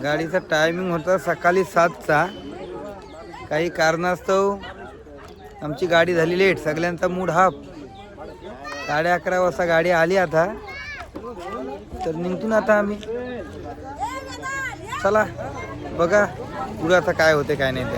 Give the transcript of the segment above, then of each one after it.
गाडीचा टायमिंग होता सकाळी 7चा. काही कारणास्तव आमची गाडी झाली लेट. सगळ्यांचा मूड हाफ. 11:30 वाजता गाडी आली आता. तर निघतून आता आम्ही. चला बघा पुढे आता काय होते काय नाही ते.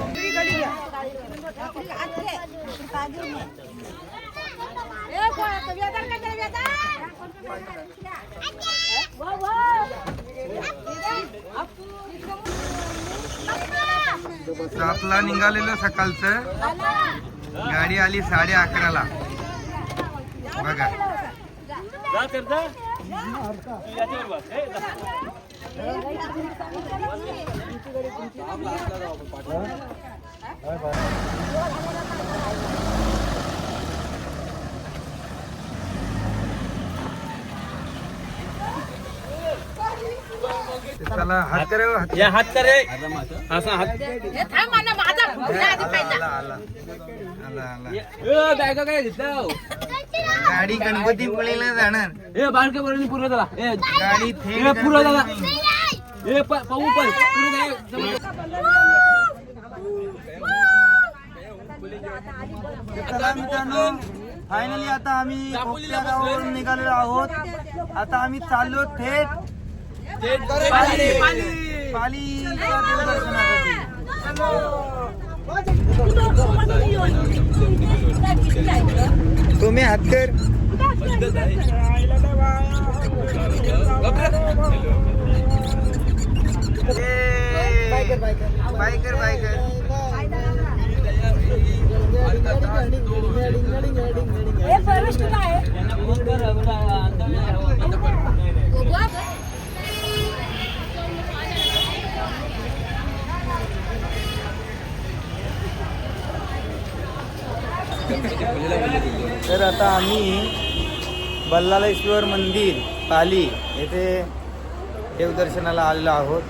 सातला निघालेलो सकाळचं. गाडी आली 11:30ला. बघा चला हात करे या हात करे असा हात बॅग काय घेतलं. गाडी गणपतीपुळेला जाणार. ए बाळके बरोबर पूर्ण झाला. गाडी थेट पूर्ण झाला. ए पाहू पण पूर्ण चला मित्रांनो फायनली आता आम्ही कोकल्या गावावरून निघालेलो आहोत. आता आम्ही चाललो थेट पालीच्या देवदर्शनासाठी. तुम्ही हातकर बायकर बायकर तर आता आम्ही बल्लाळेश्वर मंदिर पाली येथे देवदर्शनाला आलेलो आहोत.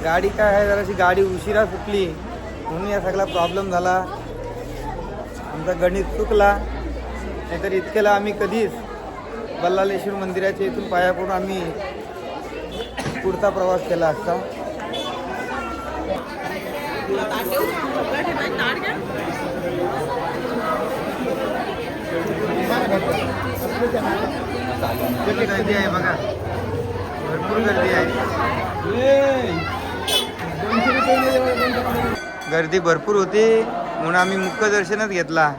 गाडी काय आहे जराशी गाडी उशिरा सुटली म्हणून या सगळा प्रॉब्लेम झाला. आमचा गणित चुकला. नाहीतर इतक्याला आम्ही कधीच बल्लाळेश्वर मंदिराच्या इथून पाया पडून आम्ही पुढचा प्रवास केला असता. गर्दी आहे बघा. भरपूर गर्दी आहे. गर्दी भरपूर होती म्हणून आम्ही मुख्य दर्शनच घेतला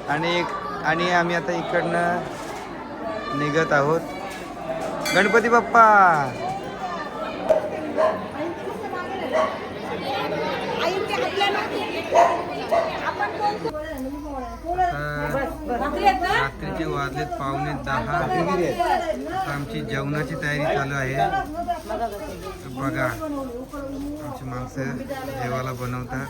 आणि आम्ही आता इकडनं निघत आहोत. गणपती बाप्पा. रात्रीचे वाजलेत 9:45. आमची जेवणाची तयारी चालू आहे. बघा आमची माणसं जेवायला बनवतात.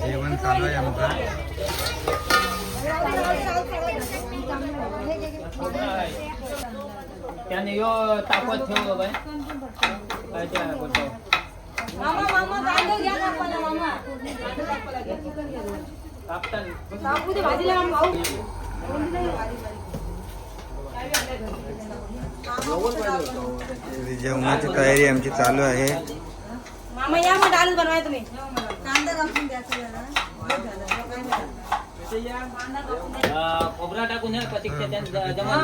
जेवण चालू आहे आमचं. त्याने यो तापत ठेव बाय काय त्या बोलतो मामा गांडो घ्या ना मला मामा कापतान कापू दे भाजीला भाऊ. जेवणाची तयारी आमची चालू आहे. मामा या मग डाळ बनवाय तुम्ही. कांदा कापून द्यायचा खोबरा टाकून प्रतीक्षा जमा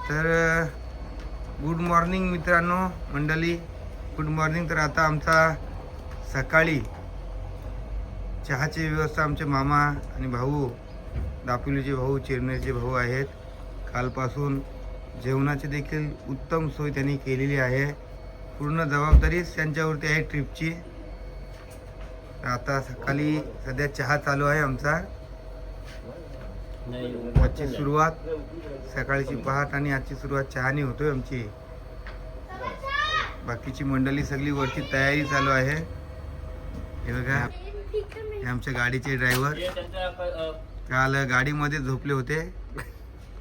तर गुड मॉर्निंग मित्रांनो मंडळी. Good morning. तर आता आमचा सकाळी चहाची व्यवस्था आमचे मामा आणि भाऊ दापोलीचे भाऊ चिरनेरचे भाऊ आहेत. कालपासून जेवणाची देखील उत्तम सोय त्यांनी केलेली आहे. पूर्ण जबाबदारीच त्यांच्यावरती आहे ट्रिपची. आता सकाळी सध्या चहा चालू आहे आमचा. आजची सुरुवात सकाळची पहाट आणि आजची सुरुवात चहाने होतोय आमची. बाकीची मंडळी सगळी वरची तयारी चालू आहे. हे बघा हे आमच्या गाडीचे ड्रायव्हर काल गाडीमध्ये झोपले होते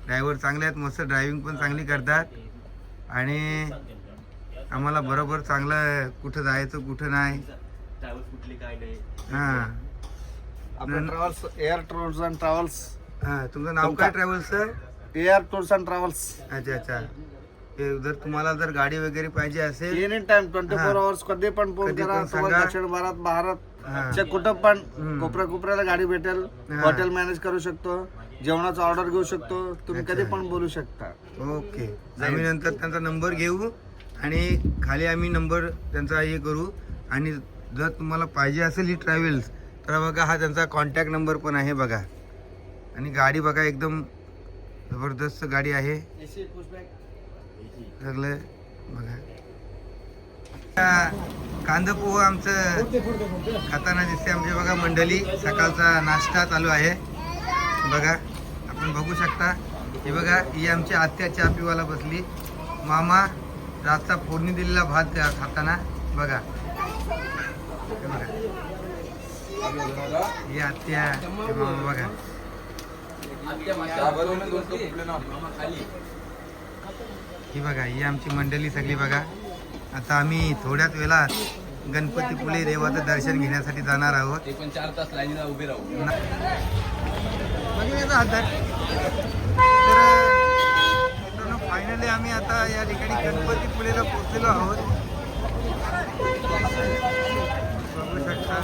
ड्रायव्हर चांगले आहेत, मस्त ड्रायव्हिंग पण चांगली करतात आणि आम्हाला बरोबर चांगलं कुठं जायचं कुठं नाही. हां आपलं travels air tours and travels. हां तुमचं नाव काय travels sir? Air tours and travels. अच्छा अच्छा. हे जर तुम्हाला जर गाडी वगैरे पाहिजे असेल एनी टाइम 24 आवर्स कधी पण फोन कधी करा. पण तुम्हाला सांगा. दक्षिण भारत हां. भारतच्या कुठं पण कोपऱ्याला गाडी भेटेल. हां. हॉटेल मॅनेज करू शकतो, जेवणाचा ऑर्डर घेऊ शकतो, तुम्ही कधी पण बोलू शकता. ओके. आम्ही नंतर त्यांचा नंबर घेऊ आणि खाली आम्ही नंबर त्यांचा हे करू. आणि जर तुम्हाला पाहिजे असेल ही ट्रॅव्हल्स तर बघा हा त्यांचा कॉन्टॅक्ट नंबर पण आहे बघा. आणि गाडी बघा एकदम जबरदस्त गाडी आहे सगळं बघा. कांदा पोहा आमचं खाताना दिसते आमचे बघा. मंडळी सकाळचा नाश्ता चालू आहे बघा, आपण बघू शकता. हे बघा ही आमची आत्या चहा पिवायला बसली. मामा रातचा फोडणी दिलेला भात खाताना बघा. हे बघा ही आत्या हे मामा बघा. ही बघा ही आमची मंडळी सगळी बघा. आता आम्ही थोड्याच वेळात गणपतीपुळे देवाचं दर्शन घेण्यासाठी जाणार आहोत. 4 तास लाईनीला उभे राहू. तर फायनली आम्ही आता या ठिकाणी गणपतीपुळेला पोहोचलेलो आहोत. बघू शकता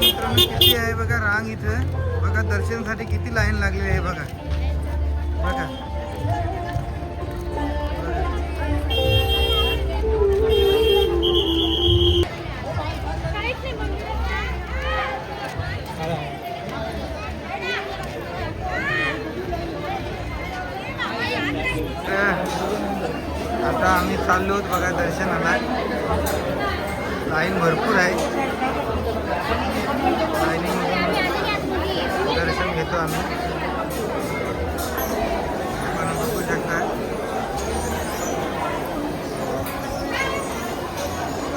मित्रांनो किती आहे बघा रांग इथं बघा. दर्शनासाठी किती लाईन लागलेली आहे बघा बघा. आता आम्ही चाललो आहोत बघा दर्शनाला. लाईन भरपूर आहे. लाईनीमधून दर्शन घेतो आम्ही. आपण बघू शकता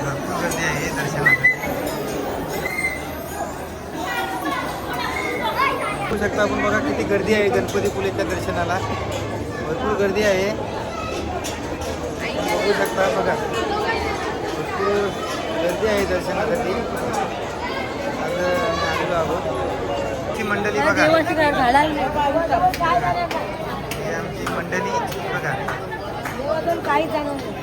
भरपूर गर्दी आहे दर्शनासाठी. बघू शकता आपण बघा किती गर्दी आहे गणपतीपुळेच्या दर्शनाला. भरपूर गर्दी आहे बघू शकता बघा. भरपूर गर्दी आहे दर्शनासाठी. आज आम्ही आलेलो आहोत. ती मंडळी बघा ही आमची मंडळी बघा. काही जाणवलं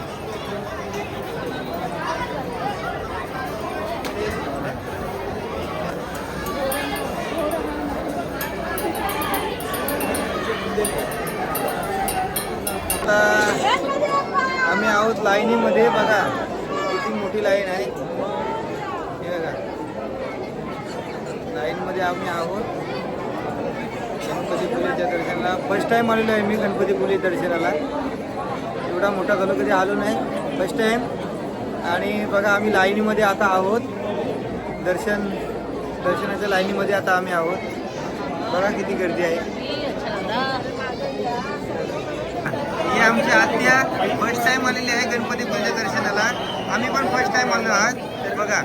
आम्ही आहोत लाईनीमध्ये बघा. किती मोठी लाईन आहे हे बघा. लाईनमध्ये आम्ही आहोत गणपतीपुळेच्या दर्शनाला. फर्स्ट टाईम आलेलो आहे मी गणपतीपुळे दर्शनाला. एवढा मोठा झालो कधी आलो नाही, फर्स्ट टाईम. आणि बघा आम्ही लाईनीमध्ये आता आहोत. दर्शनाच्या लाईनीमध्ये आता आम्ही आहोत. बघा किती गर्दी आहे. ही आमची आत्या फर्स्ट टाइम आलेली आहे गणपतीपुळेच्या दर्शनाला. आम्ही पण फर्स्ट टाइम आलो आहात बघा.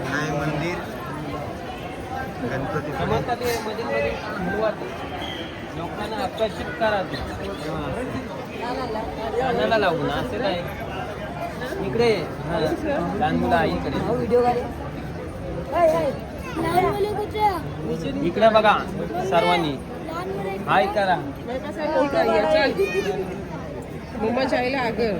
नाही मंदिर गणपती लोकांना आकर्षित करा. कानाला लागून असं नाही. इकडे लहान मुलं आहे इकडे बघा सर्वांनी हाय करा. मुंबईच्या आईला आगर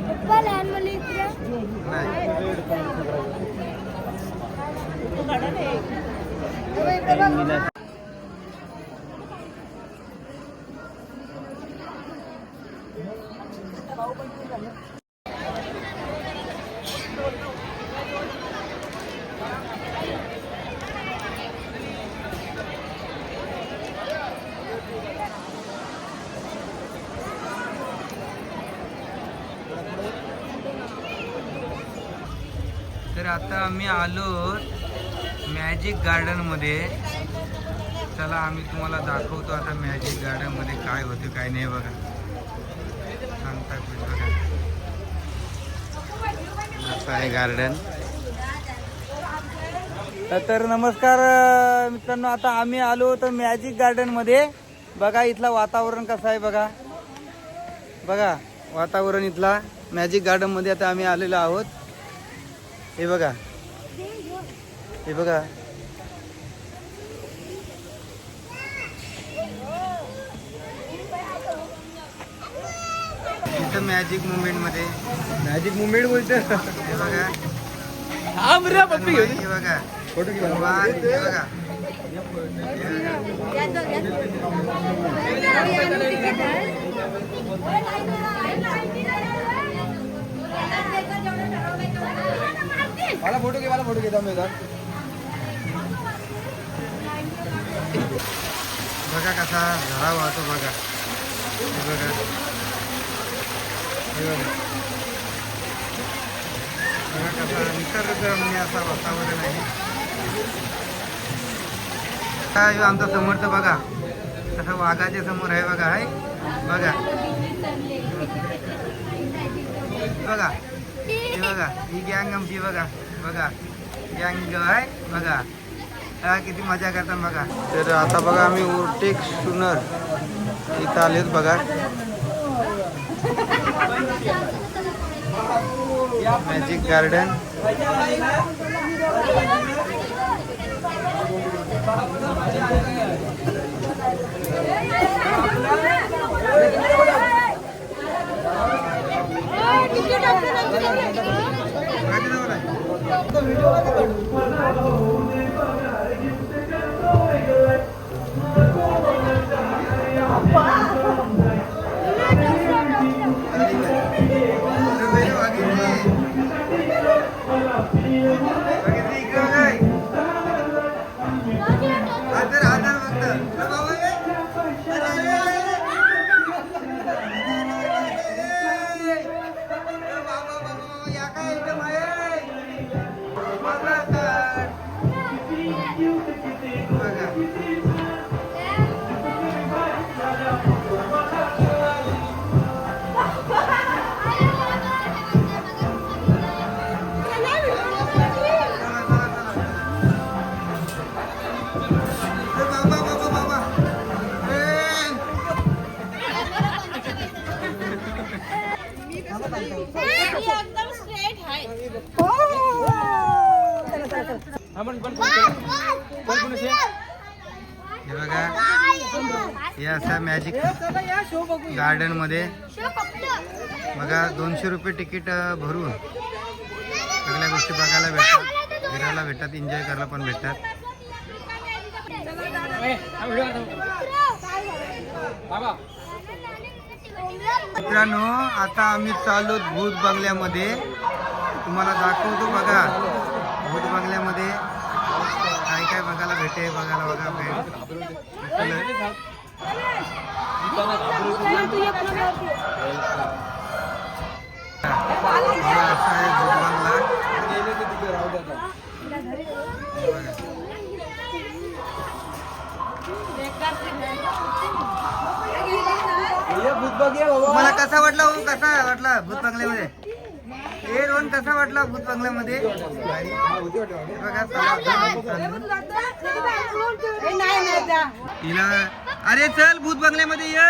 आता आम्ही आलो मॅजिक गार्डन मध्ये. चला आम्ही तुम्हाला दाखवतो आता मॅजिक गार्डन मध्ये काय होते काय नाही बघा. सांगता येईल बघा. असं आहे गार्डन. तर नमस्कार मित्रांनो, आता आम्ही आलो तर मॅजिक गार्डन मध्ये. बघा इथला वातावरण कसं आहे बघा. बघा वातावरण इथला मॅजिक गार्डन मध्ये आता आम्ही आलेलो आहोत. हे बघा, हे बघा. इथं मॅजिक मुवमेंट मध्ये मॅजिक मुवमेंट बोलतो. हे बघा, हे बघा फोटो घे बघा. मला फोटो घे मैदान. बघा कसा झरा वाहतो बघा. हे बघा, हे बघा. बघा कसा निसर्गरम्य असा वातावरण आहे. काय आमचा समोरचं बघा कसं वाघाच्या समोर आहे बघा. आहे बघा, बघा हे बघा. ही गँग आमची बघा. बघा गँग आहे बघा. हा किती मजा करतात बघा. तर आता बघा आम्ही ओव्हरटेक सुनर इथं आलेत बघा. Magic garden. हे बघा, हे असं मॅजिक गार्डन मध्ये बघा 200 रुपये तिकीट भरून सगळ्या गोष्टी बघायला भेटतात, फिरायला भेटतात, एन्जॉय करायला पण भेटतात. मित्रांनो आता आम्ही चाललो भूत बंगल्यामध्ये. तुम्हाला दाखवतो बघा भूत बंगल्यामध्ये काय काय बघायला भेटे. बघायला बघा असं आहे भूत बंगला. तुम्हाला कसा वाटला हो? कसा वाटला भूत बंगल्यामध्ये? हे रोहन कसा वाटला भूत बंगल्यामध्ये? बघा तिला अरे चल भूत बंगल्यामध्ये ये.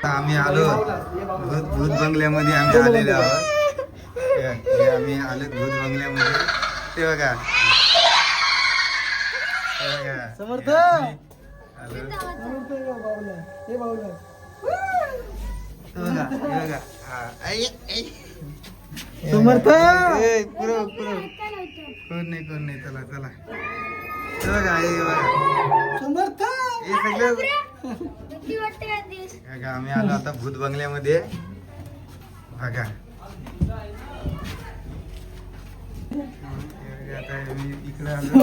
आम्ही आलो भूत बंगल्यामध्ये. आम्ही आलेलो आहोत. आम्ही आलो भूत बंगल्यामध्ये. ते बघा समर्थ समर्थ कोण नाही चला चला. बघा हे बघा समर्थ हे सगळं बघा. आम्ही आलो आता भूत बंगल्यामध्ये. बघा आता इकडे आलो.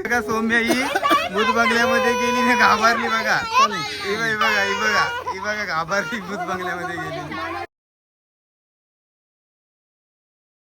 बघा सौम्या ही भूत बंगल्यामध्ये गेली ना घाबरली बघा. ही बघा घाबरली भूत बंगल्यामध्ये गेली.